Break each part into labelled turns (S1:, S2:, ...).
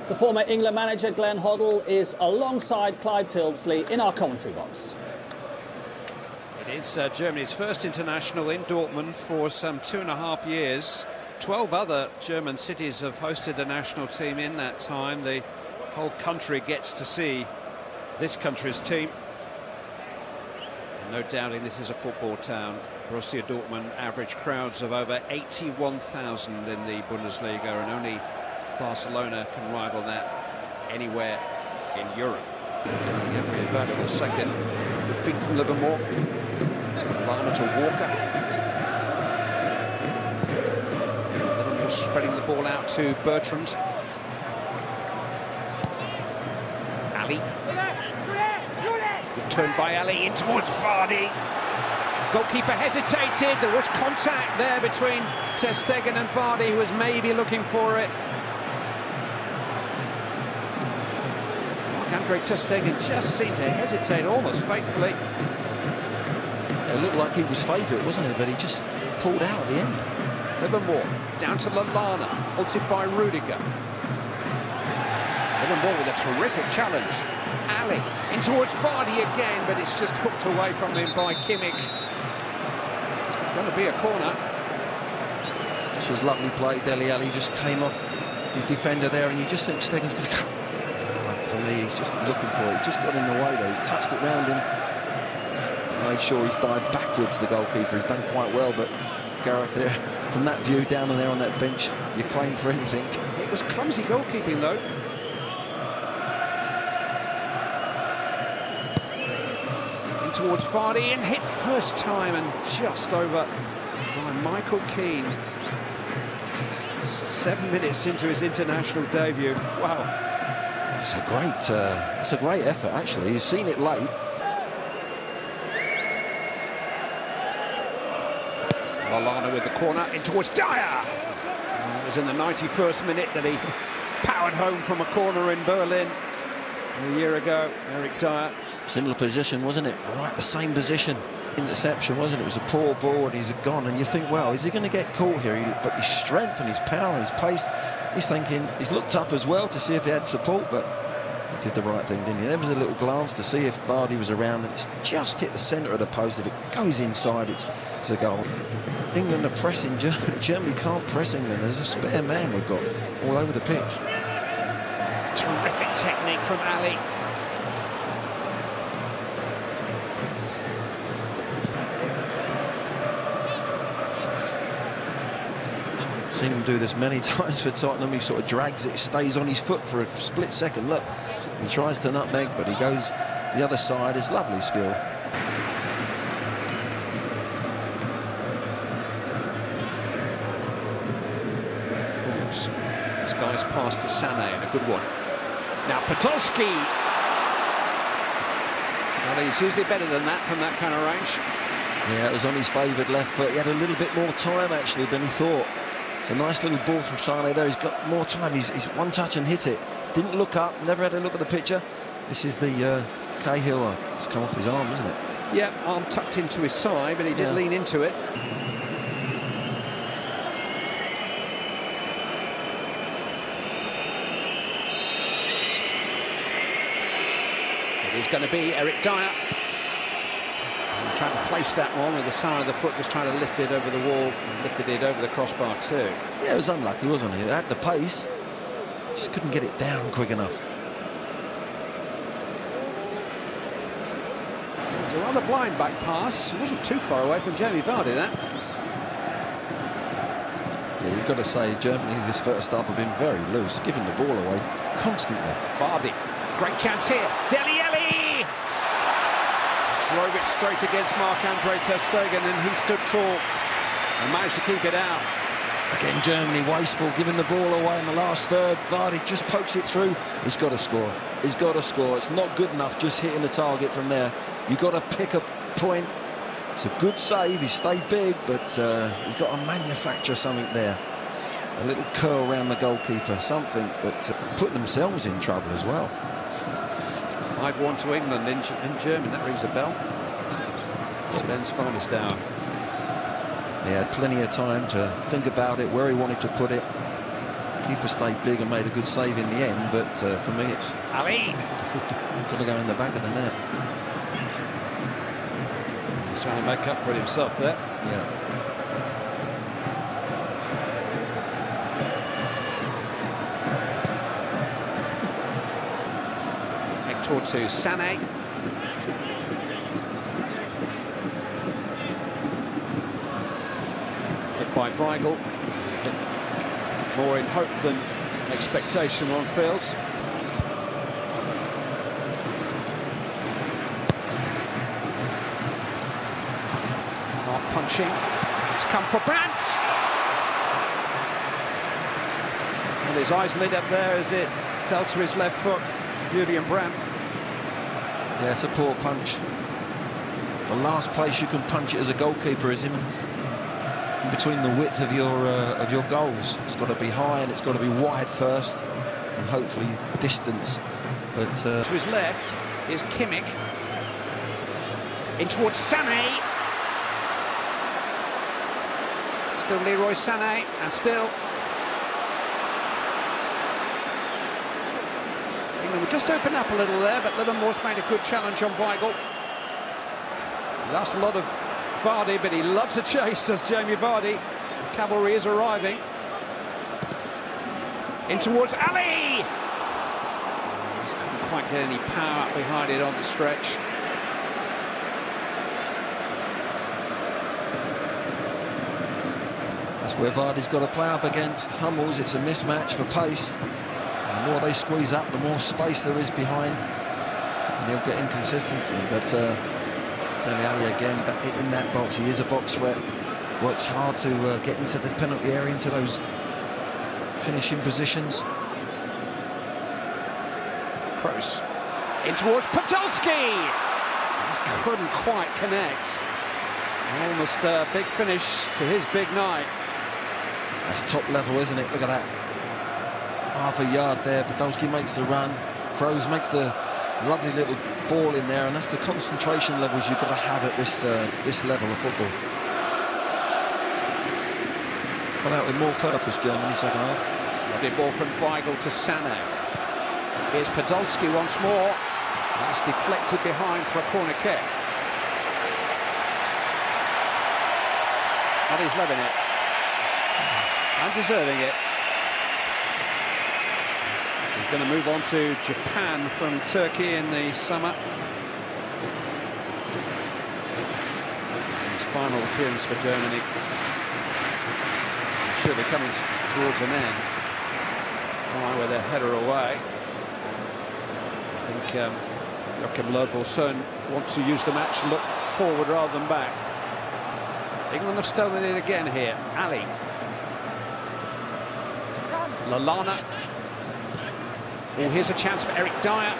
S1: The former England manager Glenn Hoddle is alongside Clive Tildesley in our commentary box.
S2: It is Germany's first international in Dortmund for some 2.5 years. 12 other German cities have hosted the national team in that time. The whole country gets to see this country's team. And no doubting this is a football town. Borussia Dortmund average crowds of over 81,000 in the Bundesliga, and only Barcelona can rival that anywhere in Europe. Every valuable second. Good feet from Livermore. Lallana to Walker. Livermore spreading the ball out to Bertrand. Ali. Good turn by Ali in towards Vardy. Goalkeeper hesitated. There was contact there between Ter Stegen and Vardy, who was maybe looking for it. Marc-Andre Ter Stegen just seemed to hesitate almost fatefully.
S3: It looked like he was favourite, wasn't it? But he just pulled out at the end.
S2: Livermore down to Lallana, halted by Rudiger. Livermore with a terrific challenge. Ali in towards Vardy again, but it's just hooked away from him by Kimmich. It's going to be a corner.
S3: This was lovely play. Dele Alli just came off his defender there, and you just think Stegen's going to come. For me, he's just looking for it. He just got in the way though. He's touched it round him. Made sure he's dived backwards, the goalkeeper. He's done quite well, but Gareth there, from that view, down there on that bench, you claim for anything.
S2: It was clumsy goalkeeping though. In towards Vardy and hit first time and just over by Michael Keane. 7 minutes into his international debut. Wow.
S3: It's a great effort actually. He's seen it late.
S2: Lallana with the corner in towards Dyer. It was in the 91st minute that he powered home from a corner in Berlin a year ago. Eric Dyer.
S3: Similar position, wasn't it? Right, the same position. Interception, wasn't it? It was a poor ball and he's gone, and you think, well, is he going to get caught here? But his strength and his power and his pace, he's thinking, he's looked up as well to see if he had support, but he did the right thing, didn't he? There was a little glance to see if Vardy was around, and it's just hit the centre of the post. If it goes inside, it's a goal. England are pressing Germany. Germany can't press England. There's a spare man we've got all over the pitch.
S2: Terrific technique from Ali.
S3: Seen him do this many times for Tottenham. He sort of drags it, stays on his foot for a split second. Look, he tries to nutmeg, but he goes the other side. His lovely skill.
S2: This guy's pass to Sané, and a good one. Now Podolski. Well, he's usually better than that from that kind of range.
S3: Yeah, it was on his favoured left foot. He had a little bit more time actually than he thought. It's a nice little ball from Sané there. He's got more time. He's one touch and hit it. Didn't look up, never had a look at the picture. This is the Cahill. It's come off his arm, isn't it?
S2: Yeah, arm tucked into his side, but he did lean into it. It is going to be Eric Dyer. Trying to place that one with the side of the foot, just trying to lift it over the wall, lifted it over the crossbar too.
S3: Yeah, it was unlucky, wasn't it? It had the pace, just couldn't get it down quick enough.
S2: It's a rather blind back pass. It wasn't too far away from Jamie Vardy, that.
S3: Yeah, you've got to say Germany this first half have been very loose, giving the ball away constantly.
S2: Vardy, great chance here. Dele Alli! Drove it straight against Marc-Andre Ter Stegen, and he stood tall and managed to keep it out.
S3: Again, Germany wasteful, giving the ball away in the last third. Vardy just pokes it through. He's got to score. He's got to score. It's not good enough just hitting the target from there. You've got to pick a point. It's a good save. He stayed big, but he's got to manufacture something there. A little curl around the goalkeeper, something, but putting themselves in trouble as well.
S2: 5-1 to England in German. That rings a bell. Sven's finest hour.
S3: He had plenty of time to think about it, where he wanted to put it. Keeper stayed big and made a good save in the end, but for me it's
S2: Ali.
S3: got to go in the back of the net.
S2: He's trying to make up for it himself there.
S3: Yeah.
S2: Hector to Sané. Hit by Weigl. More in hope than expectation, one feels. Not punching. It's come for Brandt. And his eyes lit up there as it fell to his left foot. Julian Brandt.
S3: Yeah, it's a poor punch. The last place you can punch it as a goalkeeper is in between the width of your goals. It's got to be high and it's got to be wide first, and hopefully distance. But
S2: to his left is Kimmich. In towards Sané. Still Leroy Sané, and still England would just open up a little there, but Livermore's made a good challenge on Weigl. That's a lot of Vardy, but he loves a chase, does Jamie Vardy. Cavalry is arriving. In towards Ali! Just couldn't quite get any power behind it on the stretch.
S3: that's where Vardy's got to play up against Hummels. It's a mismatch for pace. The more they squeeze up, the more space there is behind, and he'll get inconsistency. But Dele Alli again in that box. He is a box threat. Works hard to get into the penalty area, into those finishing positions.
S2: Kroos in towards Podolski. Just couldn't quite connect. Almost a big finish to his big night.
S3: That's top level, isn't it? Look at that. Half a yard there. Podolski makes the run. Kroos makes the lovely little ball in there, and that's the concentration levels you've got to have at this level of football. Come out with more purpose, Germany, second half.
S2: Lovely ball from Weigl to Sané. Here's Podolski once more. That's deflected behind for a corner kick. And he's loving it. And deserving it. He's going to move on to Japan from Turkey in the summer. His final appearance for Germany. Surely coming towards an end. With a header away. I think Joachim Löw will soon want to use the match, look forward rather than back. England have stolen it again here. Ali. Lallana. Oh, here's a chance for Eric Dyer.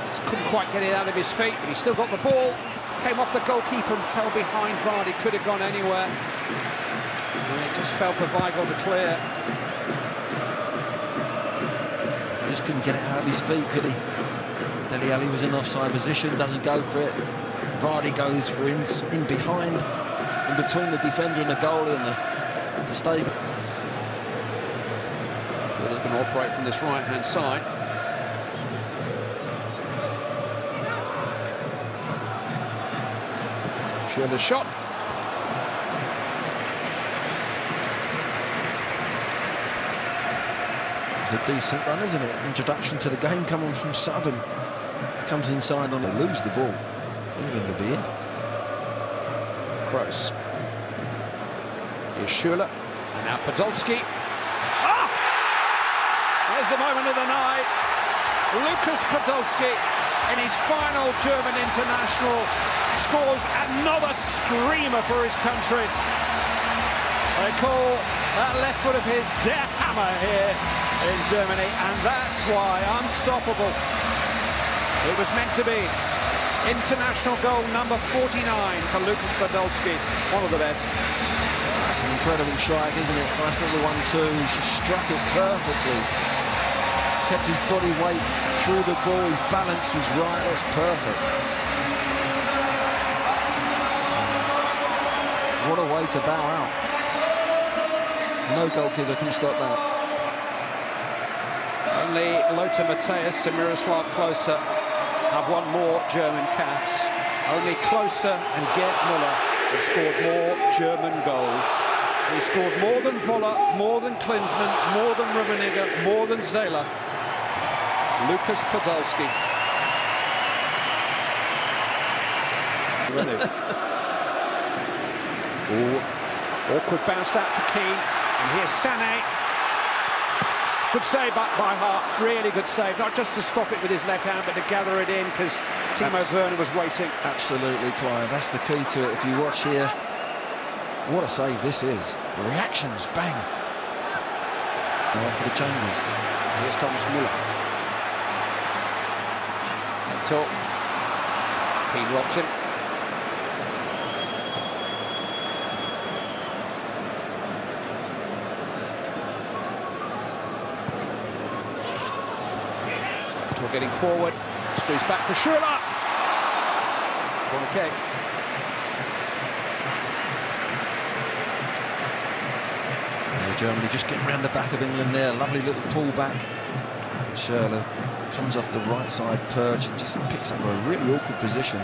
S2: Just couldn't quite get it out of his feet, but he's still got the ball. Came off the goalkeeper and fell behind Vardy. Could have gone anywhere. And it just fell for Weigl to clear.
S3: Just couldn't get it out of his feet, could he? Dele Alli was in offside position, doesn't go for it. Vardy goes for in behind, in between the defender and the goalie and the stay.
S2: Schürrle's going to operate from this right-hand side. Schürrle's shot.
S3: It's a decent run, isn't it? Introduction to the game coming from sub and comes inside on. They lose the ball. England to be in.
S2: Kroos. Here's Schürrle. And now Podolski. Ah! There's the moment of the night. Lucas Podolski, in his final German international, scores another screamer for his country. They call that left foot of his Der Hammer here in Germany, and that's why unstoppable. It was meant to be. International goal number 49 for Lucas Podolski, one of the best.
S3: That's an incredible strike, isn't it? Nice little 1-2. He just struck it perfectly. Kept his body weight through the ball. His balance was right. That's perfect. What a way to bow out. No goalkeeper can stop that.
S2: Only Lothar Matthäus and Miroslav Klose have won more German caps. Only Klose and Gerd Müller have scored more German goals. He scored more than Voller, more than Klinsmann, more than Rummenigge, more than Zähler. Lukas Podolski. Awkward bounce that for Keane. And here's Sané. Good save by Hart, really good save. Not just to stop it with his left hand, but to gather it in because Timo Werner was waiting.
S3: Absolutely, Clive. That's the key to it. If you watch here, what a save this is. The reactions, bang. Now after the changes.
S2: Here's Thomas Müller. Top. Keane robs him. Getting forward, squeeze back for Schürrle. Corner kick.
S3: Yeah, Germany just getting around the back of England there. Lovely little pull back. Schürrle comes off the right side perch and just picks up a really awkward position.